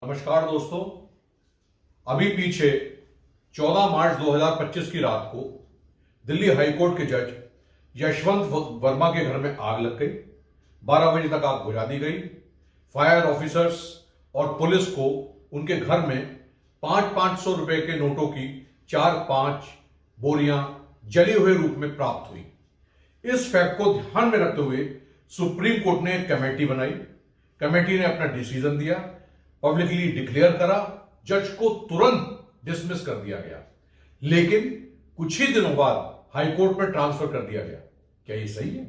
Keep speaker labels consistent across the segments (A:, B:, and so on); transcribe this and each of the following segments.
A: नमस्कार दोस्तों। अभी पीछे 14 मार्च 2025 की रात को दिल्ली हाईकोर्ट के जज यशवंत वर्मा के घर में आग लग गई। 12 बजे तक आग बुझा दी गई। फायर ऑफिसर्स और पुलिस को उनके घर में 500 रुपए के नोटों की 4-5 बोरियां जली हुए रूप में प्राप्त हुई। इस फैक्ट को ध्यान में रखते हुए सुप्रीम कोर्ट ने एक कमेटी बनाई। कमेटी ने अपना डिसीजन दिया, पब्लिकली डिक्लेयर करा, जज को तुरंत डिसमिस कर दिया गया। लेकिन कुछ ही दिनों बाद हाईकोर्ट में ट्रांसफर कर दिया गया। क्या ये सही है?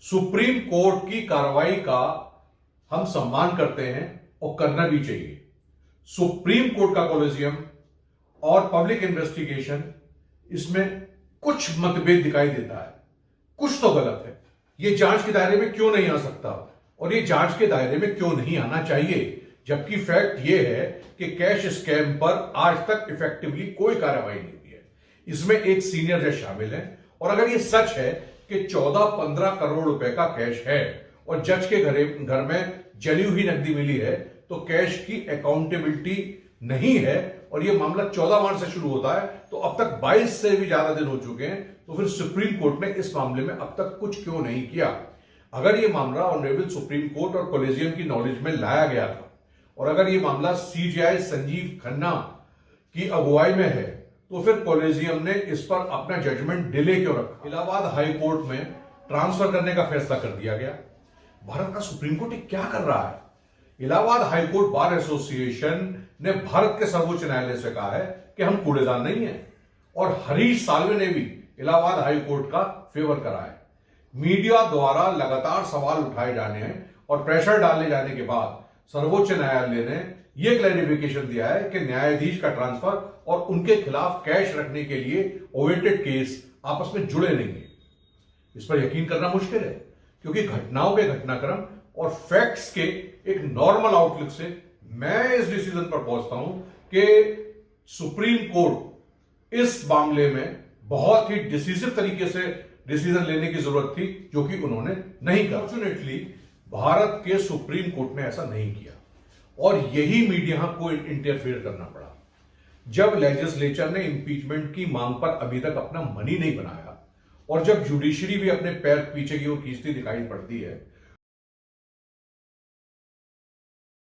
A: सुप्रीम कोर्ट की कार्रवाई का हम सम्मान करते हैं और करना भी चाहिए। सुप्रीम कोर्ट का कॉलेजियम और पब्लिक इन्वेस्टिगेशन, इसमें कुछ मतभेद दिखाई देता है, कुछ तो गलत है। ये जांच के दायरे में क्यों नहीं आ सकता और ये जांच के दायरे में क्यों नहीं आना चाहिए? जबकि फैक्ट ये है कि कैश स्कैम पर आज तक इफेक्टिवली कोई कार्रवाई नहीं हुई है। इसमें एक सीनियर जज शामिल है। और अगर ये सच है कि 14-15 करोड़ रुपए का कैश है और जज के घर में जली हुई नकदी मिली है, तो कैश की अकाउंटेबिलिटी नहीं है और यह मामला 14 मार्च से शुरू होता है, तो अब तक 22 से भी ज्यादा दिन हो चुके हैं। तो फिर सुप्रीम कोर्ट ने इस मामले में अब तक कुछ क्यों नहीं किया? अगर यह मामला ऑनरेबल सुप्रीम कोर्ट और कॉलेजियम की नॉलेज में लाया गया था और अगर यह मामला सीजेआई संजीव खन्ना की अगुवाई में है, तो फिर कॉलेजियम ने इस पर अपना जजमेंट डिले क्यों रखा? इलाहाबाद हाई कोर्ट में ट्रांसफर करने का फैसला कर दिया गया। भारत का सुप्रीम कोर्ट क्या कर रहा है? Allahabad high court bar association ने भारत के सर्वोच्च न्यायालय से कहा है कि हम कूड़ेदान नहीं है। और हरीश साल्वे ने भी इलाहाबाद हाई कोर्ट का फेवर करा है। मीडिया द्वारा लगातार सवाल उठाए जाने हैं और प्रेशर डाले जाने के बाद सर्वोच्च न्यायालय ने यह क्लैरिफिकेशन दिया है कि न्यायाधीश का ट्रांसफर और उनके खिलाफ कैश रखने के लिए ओवेटेड केस आपस में जुड़े नहीं है। इस पर यकीन करना मुश्किल है, क्योंकि घटनाओं के घटनाक्रम और फैक्ट्स के एक नॉर्मल आउटलुक से मैं इस डिसीजन पर पहुंचता हूं कि सुप्रीम कोर्ट इस मामले में बहुत ही डिसीसिव तरीके से डिसीजन लेने की जरूरत थी, जो कि उन्होंने नहीं किया। फॉर्चुनेटली भारत के सुप्रीम कोर्ट ने ऐसा नहीं किया और यही मीडिया को इंटरफेयर करना पड़ा। जब लेजिस्लेचर ने इंपीचमेंट की मांग पर अभी तक अपना मन ही नहीं बनाया और जब जुडिशरी भी अपने पैर पीछे की ओर खींचती दिखाई पड़ती है,